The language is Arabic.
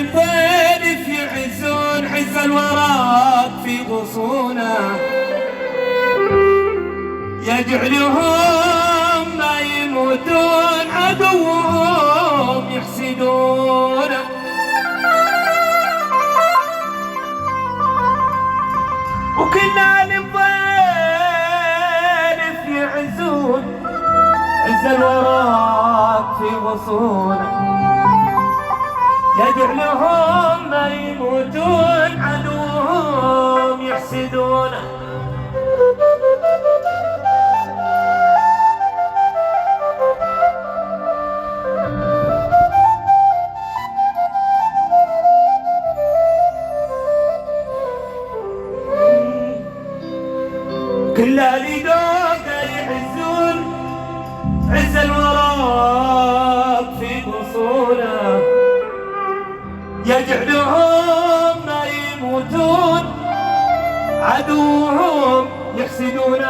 الضيف يعزون عز الوراق في غصونه، يجعلهم ما يموتون عدوهم يحسدونه. وكنا للضيف يعزون عز الوراق في غصونه، يجعلهم ما يموتون عدوهم يحسدونه. كل اللي دوقه يعزون عز الوراق في غصونه، يجعلهم ما يموتون عدوهم يحسدون.